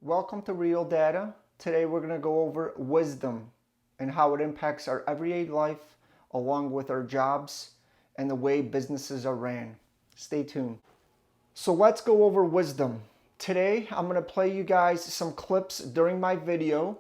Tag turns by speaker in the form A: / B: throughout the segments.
A: Welcome to Real Data. Today we're going to go over wisdom and how it impacts our everyday life along with our jobs and the way businesses are ran. Stay tuned. So let's go over wisdom. Today I'm going to play you guys some clips during my video,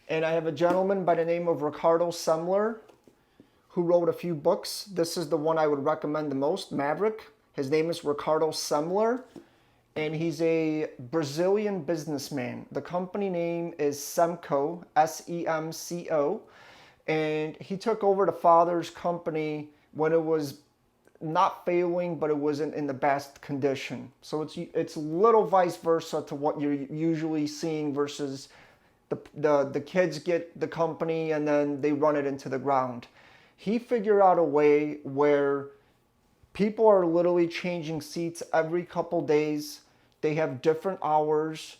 A: and I have a gentleman by the name of Ricardo Semler who wrote a few books. This is the one I would recommend the most, Maverick. His name is Ricardo Semler, and he's a Brazilian businessman. The company name is Semco, S-E-M-C-O, and he took over the father's company when it was not failing, but it wasn't in the best condition. So it's a little vice versa to what you're usually seeing versus the kids get the company and then they run it into the ground. He figured out a way where people are literally changing seats every couple days. They have different hours.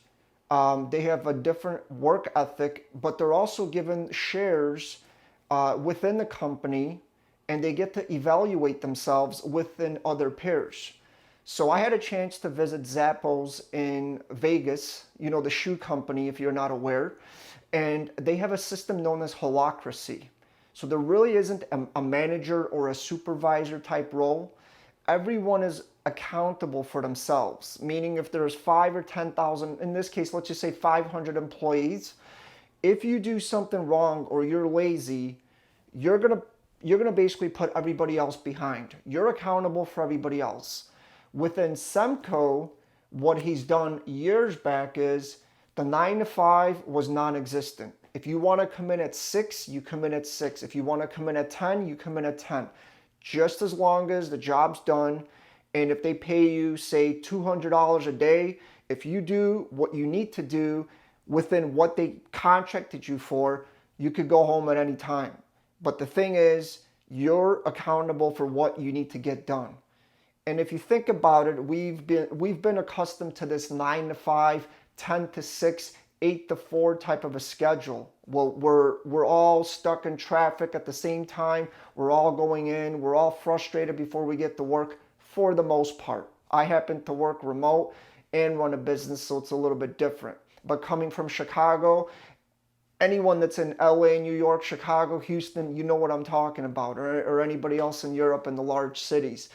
A: They have a different work ethic, but they're also given shares within the company, and they get to evaluate themselves within other peers. So I had a chance to visit Zappos in Vegas, you know, the shoe company, if you're not aware, and they have a system known as Holocracy. So there really isn't a manager or a supervisor type role. Everyone is accountable for themselves, meaning if there's 5 or 10,000, in this case, let's just say 500 employees, if you do something wrong or you're lazy, you're gonna basically put everybody else behind. You're accountable for everybody else. Within Semco, what he's done years back is the 9 to 5 was non-existent. If you want to come in at 6, you come in at 6. If you want to come in at 10, you come in at 10. Just as long as the job's done, and if they pay you, say, $200 a day, if you do what you need to do within what they contracted you for, you could go home at any time. But the thing is, you're accountable for what you need to get done. And if you think about it, we've been accustomed to this 9 to 5, 10 to 6, 8 to 4 type of a schedule. Well, we're all stuck in traffic at the same time. We're all going in. We're all frustrated before we get to work for the most part. I happen to work remote and run a business, so it's a little bit different. But coming from Chicago, anyone that's in LA, New York, Chicago, Houston, you know what I'm talking about, or anybody else in Europe in the large cities.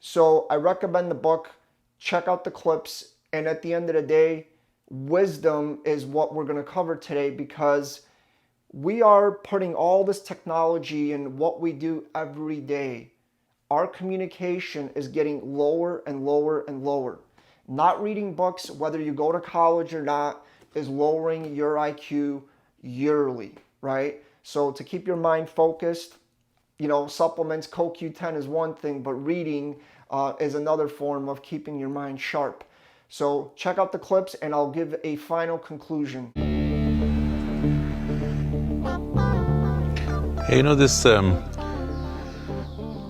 A: So I recommend the book. Check out the clips. And at the end of the day, wisdom is what we're going to cover today, because we are putting all this technology in what we do every day. Our communication is getting lower and lower and lower. Not reading books, whether you go to college or not, is lowering your IQ yearly, right? So to keep your mind focused, you know, supplements, CoQ10 is one thing, but reading is another form of keeping your mind sharp. So check out the clips and I'll give a final conclusion.
B: Hey, you know, this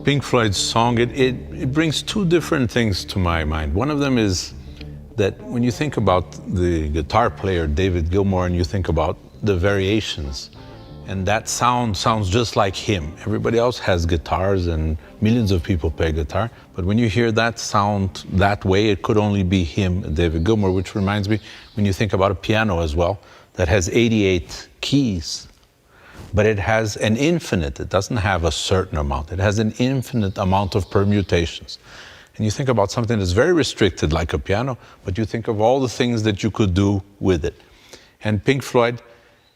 B: Pink Floyd song, it brings two different things to my mind. One of them is that when you think about the guitar player David Gilmour and you think about the variations, and that sounds just like him. Everybody else has guitars and millions of people play guitar, but when you hear that sound that way, it could only be him, David Gilmour, which reminds me, when you think about a piano as well, that has 88 keys, but it has an infinite, it doesn't have a certain amount, it has an infinite amount of permutations. And you think about something that's very restricted like a piano, but you think of all the things that you could do with it. And Pink Floyd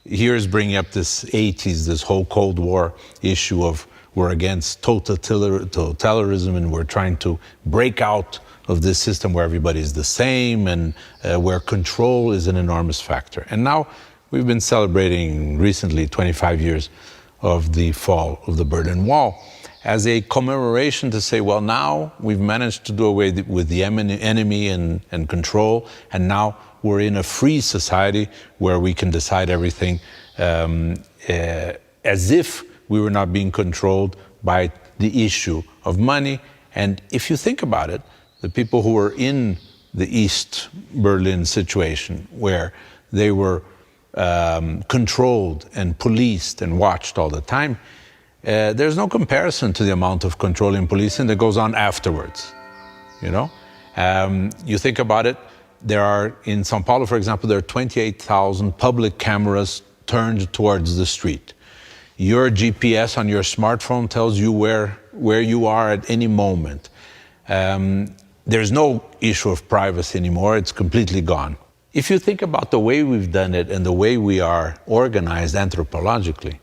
B: here is bringing up this 80s, this whole Cold War issue of we're against totalitarianism and we're trying to break out of this system where everybody is the same and where control is an enormous factor. And now we've been celebrating recently 25 years of the fall of the Berlin Wall as a commemoration to say, well, now we've managed to do away with the enemy and control, and now we're in a free society where we can decide everything as if we were not being controlled by the issue of money. And if you think about it, the people who were in the East Berlin situation, where they were controlled and policed and watched all the time, there's no comparison to the amount of control and policing that goes on afterwards, you know? You think about it, There are, in São Paulo, for example, there are 28,000 public cameras turned towards the street. Your GPS on your smartphone tells you where you are at any moment. There's no issue of privacy anymore. It's completely gone. If you think about the way we've done it and the way we are organized anthropologically,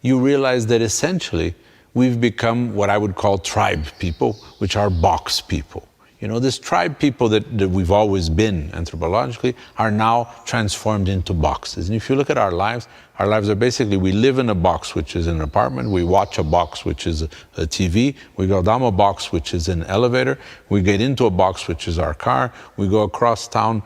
B: you realize that essentially we've become what I would call tribe people, which are box people. You know, this tribe people that we've always been anthropologically are now transformed into boxes. And if you look at our lives are basically, we live in a box, which is an apartment, we watch a box, which is a TV, we go down a box, which is an elevator, we get into a box, which is our car, we go across town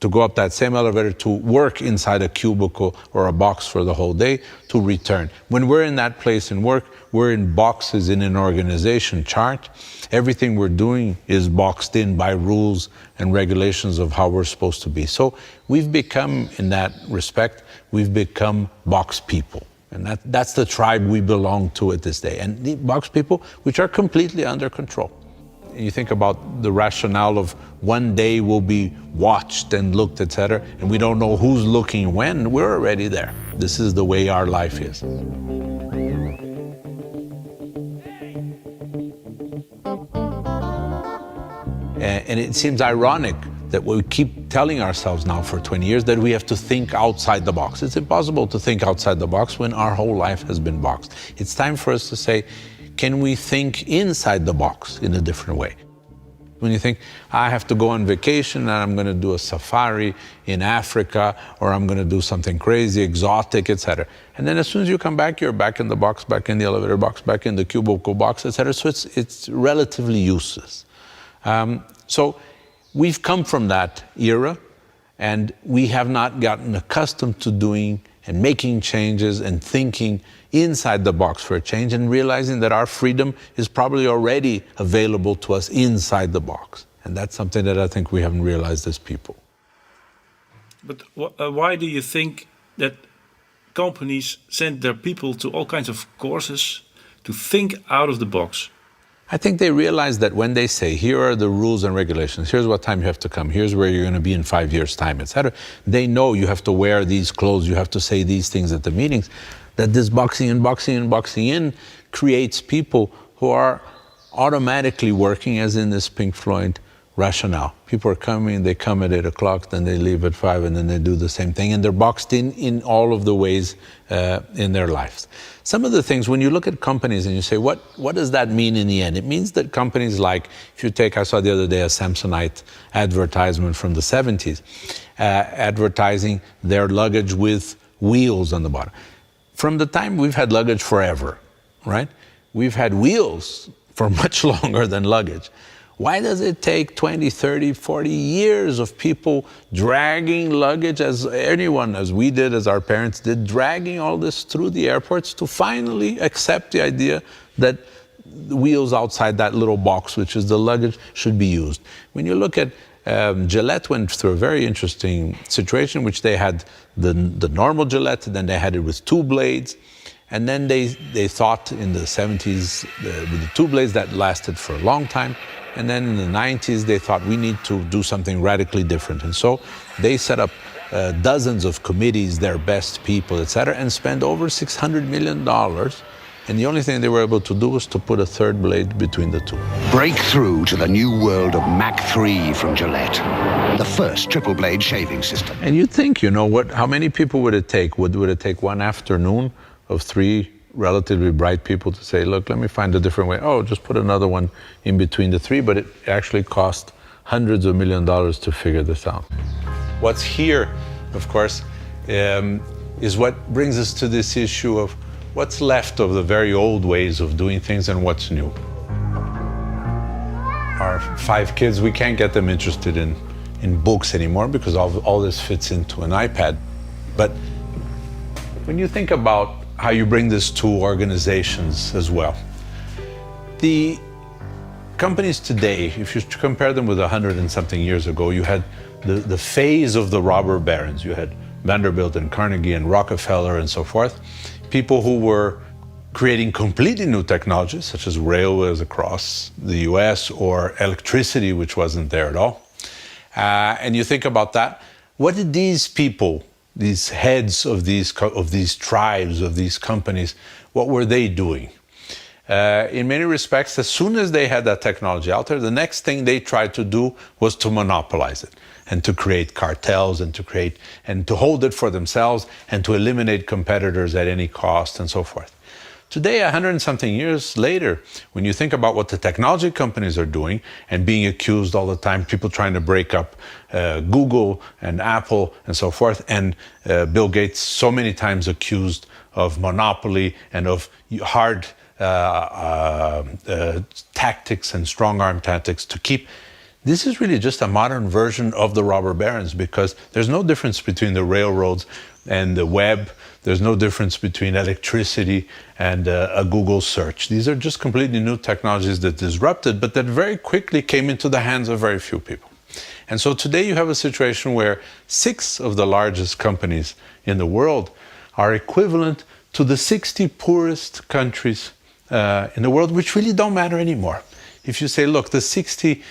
B: to go up that same elevator to work inside a cubicle or a box for the whole day, to return. When we're in that place and work, we're in boxes in an organization chart. Everything we're doing is boxed in by rules and regulations of how we're supposed to be. So we've become, in that respect, we've become box people. And that's the tribe we belong to at this day. And the box people, which are completely under control. You think about the rationale of one day we'll be watched and looked, etc., and we don't know who's looking when, we're already there. This is the way our life is. And it seems ironic that we keep telling ourselves now for 20 years that we have to think outside the box. It's impossible to think outside the box when our whole life has been boxed. It's time for us to say, can we think inside the box in a different way? When you think, I have to go on vacation and I'm going to do a safari in Africa, or I'm going to do something crazy, exotic, etc. And then as soon as you come back, you're back in the box, back in the elevator box, back in the cubicle box, etc. So it's relatively useless. So we've come from that era, and we have not gotten accustomed to doing and making changes and thinking inside the box for a change, and realizing that our freedom is probably already available to us inside the box. And that's something that I think we haven't realized as people.
C: But why do you think that companies send their people to all kinds of courses to think out of the box?
B: I think they realize that when they say, here are the rules and regulations, here's what time you have to come, here's where you're going to be in 5 years' time, etc. They know you have to wear these clothes, you have to say these things at the meetings, that this boxing in creates people who are automatically working as in this Pink Floyd rationale. People are coming, they come at 8 o'clock, then they leave at 5, and then they do the same thing, and they're boxed in all of the ways in their lives. Some of the things, when you look at companies and you say, what does that mean in the end? It means that companies like, if you take, I saw the other day a Samsonite advertisement from the 70s, advertising their luggage with wheels on the bottom. From the time we've had luggage forever, right? We've had wheels for much longer than luggage. Why does it take 20, 30, 40 years of people dragging luggage, as we did, as our parents did, dragging all this through the airports to finally accept the idea that the wheels outside that little box, which is the luggage, should be used? When you look at Gillette went through a very interesting situation, which they had the normal Gillette, then they had it with 2 blades. And then they thought in the 70s, with the 2 blades, that lasted for a long time. And then in the 90s, they thought we need to do something radically different. And so they set up dozens of committees, their best people, etc., and spent over $600 million. And the only thing they were able to do was to put a 3rd blade between the 2.
D: Break through to the new world of Mach 3 from Gillette, the first triple blade shaving system.
B: And you'd think, you know, how many people would it take? Would it take one afternoon of 3 relatively bright people to say, look, let me find a different way. Oh, just put another one in between the 3, but it actually cost hundreds of millions of dollars to figure this out. What's here, of course, is what brings us to this issue of what's left of the very old ways of doing things and what's new. Our 5 kids, we can't get them interested in books anymore because all this fits into an iPad. But when you think about how you bring this to organizations as well, the companies today, if you compare them with 100 and something years ago, you had the phase of the robber barons. You had Vanderbilt and Carnegie and Rockefeller and so forth, people who were creating completely new technologies, such as railways across the US or electricity, which wasn't there at all. And you think about that. What did these people, these heads of these tribes, of these companies, what were they doing? In many respects, as soon as they had that technology out there, the next thing they tried to do was to monopolize it and to create cartels and to hold it for themselves and to eliminate competitors at any cost and so forth. Today, 100 and something years later, when you think about what the technology companies are doing and being accused all the time, people trying to break up Google and Apple and so forth, and Bill Gates so many times accused of monopoly and of hard tactics and strong-arm tactics to keep. This is really just a modern version of the robber barons, because there's no difference between the railroads and the web. There's no difference between electricity and a Google search. These are just completely new technologies that disrupted, but that very quickly came into the hands of very few people. And so today you have a situation where 6 of the largest companies in the world are equivalent to the 60 poorest countries in the world, which really don't matter anymore. If you say, look, the 60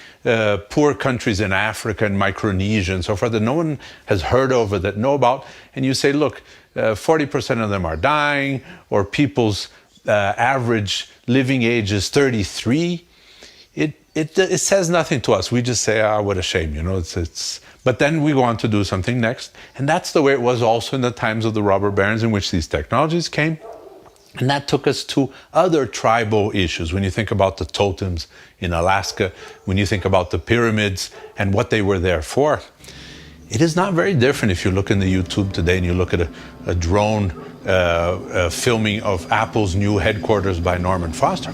B: poor countries in Africa and Micronesia and so forth that no one has heard of or that know about, and you say, look, 40% of them are dying, or people's average living age is 33, it says nothing to us. We just say, what a shame, you know. But then we go on to do something next, and that's the way it was also in the times of the robber barons, in which these technologies came. And that took us to other tribal issues. When you think about the totems in Alaska, when you think about the pyramids and what they were there for, it is not very different if you look in the YouTube today and you look at a drone filming of Apple's new headquarters by Norman Foster.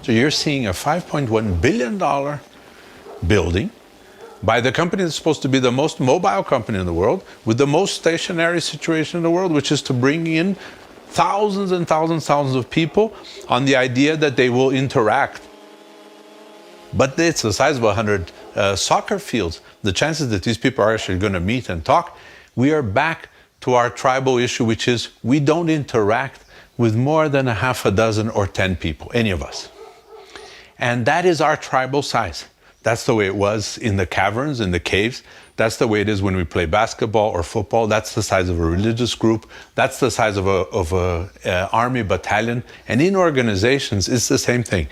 B: So you're seeing a $5.1 billion building by the company that's supposed to be the most mobile company in the world, with the most stationary situation in the world, which is to bring in thousands and thousands of people on the idea that they will interact. But it's the size of 100 soccer fields. The chances that these people are actually going to meet and talk, we are back to our tribal issue, which is we don't interact with more than a half a dozen or 10 people, any of us. And that is our tribal size. That's the way it was in the caverns, in the caves. That's the way it is when we play basketball or football. That's the size of a religious group. That's the size of a army battalion. And in organizations, it's the same thing.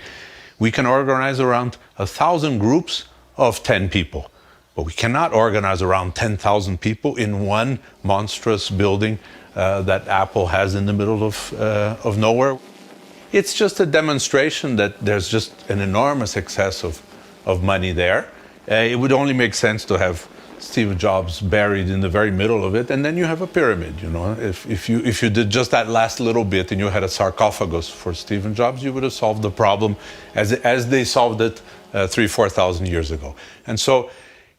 B: We can organize around 1,000 groups of 10 people, but we cannot organize around 10,000 people in one monstrous building that Apple has in the middle of nowhere. It's just a demonstration that there's just an enormous excess of money there. It would only make sense to have Steve Jobs buried in the very middle of it, and then you have a pyramid, you know. If you did just that last little bit and you had a sarcophagus for Steve Jobs, you would have solved the problem as they solved it 3,000-4,000 years ago. And so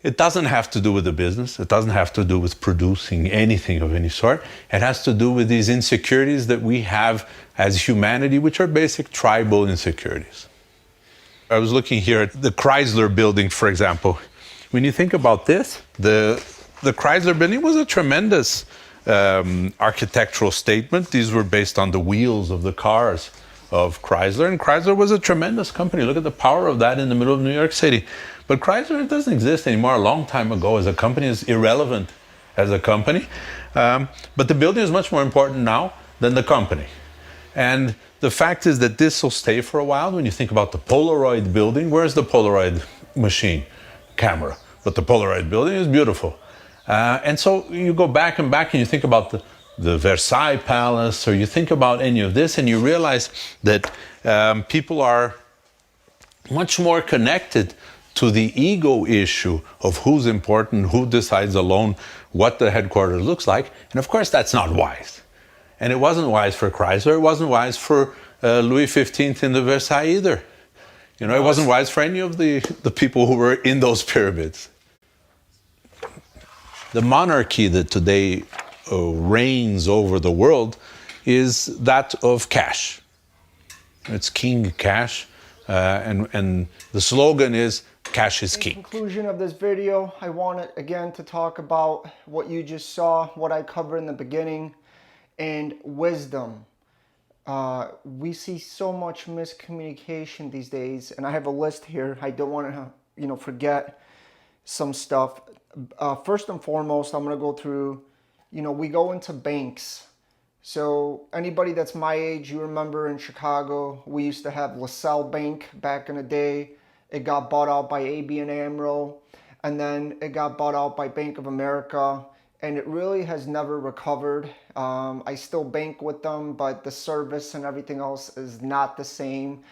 B: it doesn't have to do with the business. It doesn't have to do with producing anything of any sort. It has to do with these insecurities that we have as humanity, which are basic tribal insecurities. I was looking here at the Chrysler building, for example. When you think about this, the Chrysler building was a tremendous architectural statement. These were based on the wheels of the cars of Chrysler, and Chrysler was a tremendous company. Look at the power of that in the middle of New York City. But Chrysler doesn't exist anymore. A long time ago, as a company, is irrelevant as a company. But the building is much more important now than the company. And the fact is that this will stay for a while. When you think about the Polaroid building, where's the Polaroid machine? Camera. But the Polaroid building is beautiful. And so you go back and you think about the Versailles Palace, or you think about any of this, and you realize that people are much more connected to the ego issue of who's important, who decides alone what the headquarters looks like. And of course, that's not wise. And it wasn't wise for Chrysler. It wasn't wise for Louis XV in the Versailles either. You know, it wasn't wise for any of the people who were in those pyramids. The monarchy that today reigns over the world is that of cash. It's King Cash. And the slogan is, cash is
A: In
B: king.
A: conclusion of this video, I wanted again to talk about what you just saw, what I covered in the beginning, and wisdom. We see so much miscommunication these days, and I have a list here. I don't want to, forget some stuff. First and foremost, I'm going to go through, we go into banks. So anybody that's my age, you remember in Chicago, we used to have LaSalle Bank back in the day. It got bought out by ABN AMRO, and then it got bought out by Bank of America, and it really has never recovered. I still bank with them, but the service and everything else is not the same.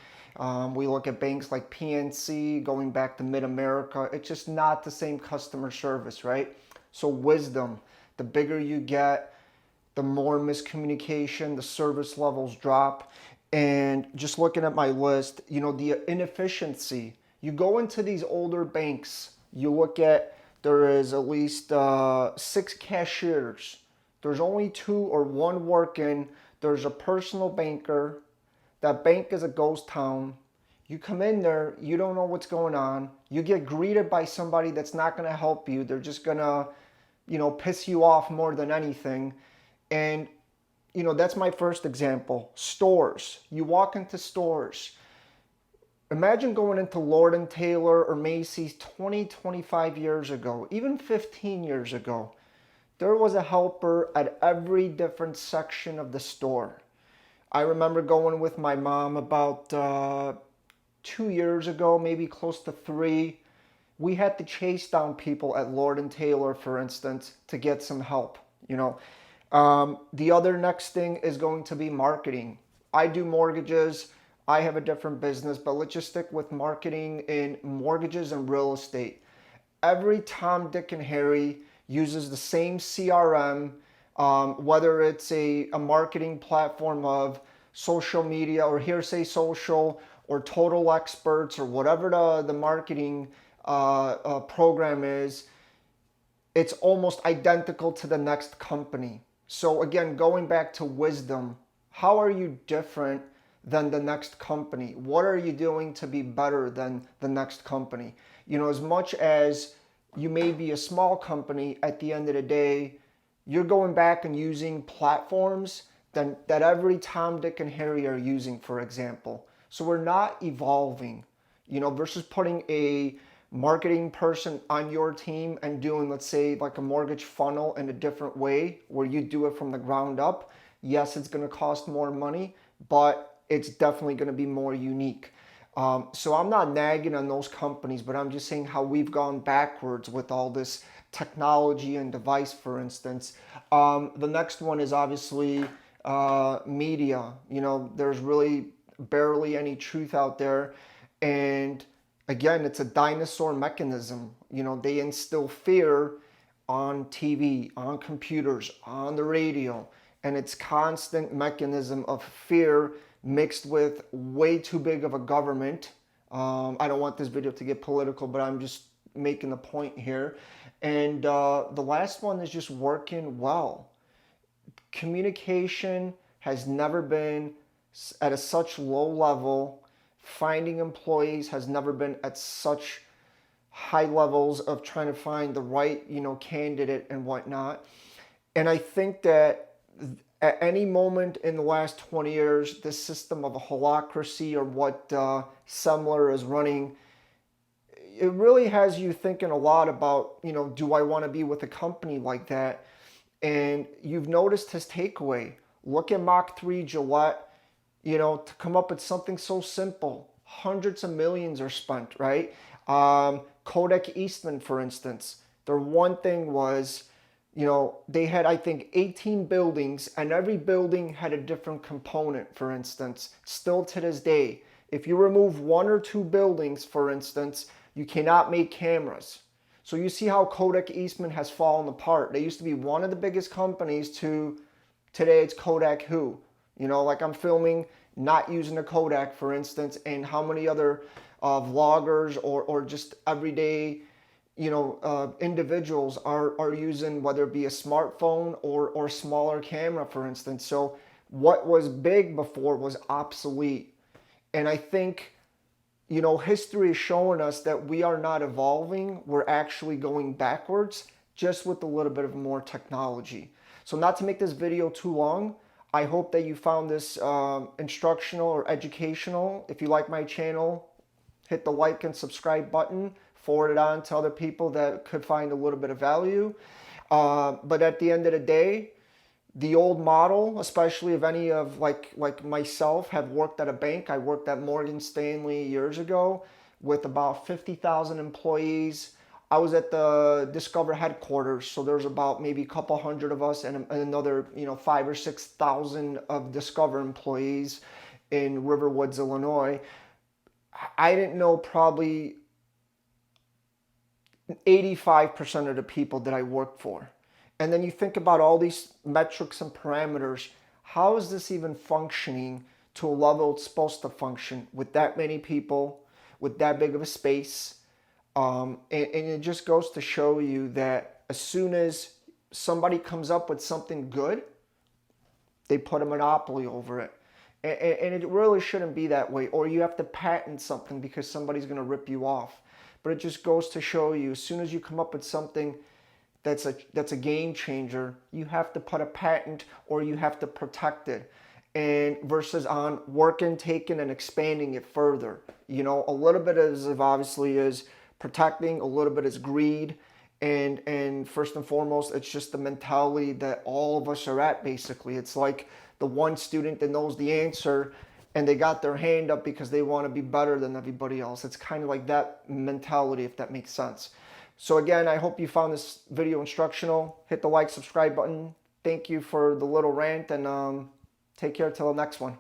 A: We look at banks like PNC, going back to Mid-America. It's just not the same customer service, right? So wisdom, the bigger you get, the more miscommunication, the service levels drop. And just looking at my list, the inefficiency. You go into these older banks, you look at, there is at least 6 cashiers. There's only 2 or 1 working. There's a personal banker. That bank is a ghost town. You come in there, you don't know what's going on. You get greeted by somebody that's not going to help you. They're just going to, piss you off more than anything. And, that's my first example. Stores. You walk into stores. Imagine going into Lord & Taylor or Macy's 20, 25 years ago, even 15 years ago. There was a helper at every different section of the store. I remember going with my mom about 2 years ago, maybe close to 3. We had to chase down people at Lord & Taylor, for instance, to get some help, The other next thing is going to be marketing. I do mortgages. I have a different business, but let's just stick with marketing in mortgages and real estate. Every Tom, Dick, and Harry uses the same CRM, whether it's a marketing platform of social media or Hearsay Social or Total Experts or whatever the marketing program is. It's almost identical to the next company. So again, going back to wisdom, how are you different than the next company? What are you doing to be better than the next company? As much as you may be a small company, at the end of the day, you're going back and using platforms that every Tom, Dick, and Harry are using, for example. So we're not evolving, versus putting a marketing person on your team and doing, let's say, like a mortgage funnel in a different way where you do it from the ground up. Yes, it's going to cost more money, but it's definitely going to be more unique. So I'm not nagging on those companies, but I'm just saying how we've gone backwards with all this technology and device, for instance. The next one is obviously media. There's really barely any truth out there. And again, it's a dinosaur mechanism. They instill fear on TV, on computers, on the radio, and it's constant mechanism of fear mixed with way too big of a government. I don't want this video to get political, but I'm just making the point here. And the last one is just working well. Communication has never been at a such low level. Finding employees has never been at such high levels of trying to find the right, candidate and whatnot. And I think that at any moment in the last 20 years, this system of a holocracy or what Semler is running, it really has you thinking a lot about, do I want to be with a company like that? And you've noticed his takeaway. Look at Mach 3 Gillette, to come up with something so simple. Hundreds of millions are spent, right? Kodak Eastman, for instance, their one thing was, they had, I think, 18 buildings, and every building had a different component, for instance. Still to this day, if you remove 1 or 2 buildings, for instance, you cannot make cameras. So you see how Kodak Eastman has fallen apart. They used to be one of the biggest companies to today it's Kodak who? Like I'm filming, not using a Kodak, for instance, and how many other vloggers or just everyday individuals are using, whether it be a smartphone or smaller camera, for instance. So what was big before was obsolete. And I think you know, history is showing us that we are not evolving. We're actually going backwards, just with a little bit of more technology. So not to make this video too long, I hope that you found this instructional or educational. If you like my channel, hit the like and subscribe button, forward it on to other people that could find a little bit of value. But at the end of the day, the old model, especially if any of like myself have worked at a bank. I worked at Morgan Stanley years ago with about 50,000 employees. I was at the Discover headquarters, so there's about maybe a couple hundred of us and another, you know, 5,000 or 6,000 of Discover employees in Riverwoods, Illinois. I didn't know probably 85% of the people that I worked for. And then you think about all these metrics and parameters. How is this even functioning to a level it's supposed to function with that many people, with that big of a space? And it just goes to show you that as soon as somebody comes up with something good, they put a monopoly over it. And it really shouldn't be that way. Or you have to patent something because somebody's going to rip you off. But it just goes to show you, as soon as you come up with something that's a game changer, you have to put a patent or you have to protect it. And versus on working, taking, and expanding it further. You know, a little bit of obviously is protecting, a little bit is greed, and first and foremost, it's just the mentality that all of us are at, basically. It's like the one student that knows the answer and they got their hand up because they want to be better than everybody else. It's kind of like that mentality, if that makes sense. So again, I hope you found this video instructional. Hit the like, subscribe button. Thank you for the little rant, and take care till the next one.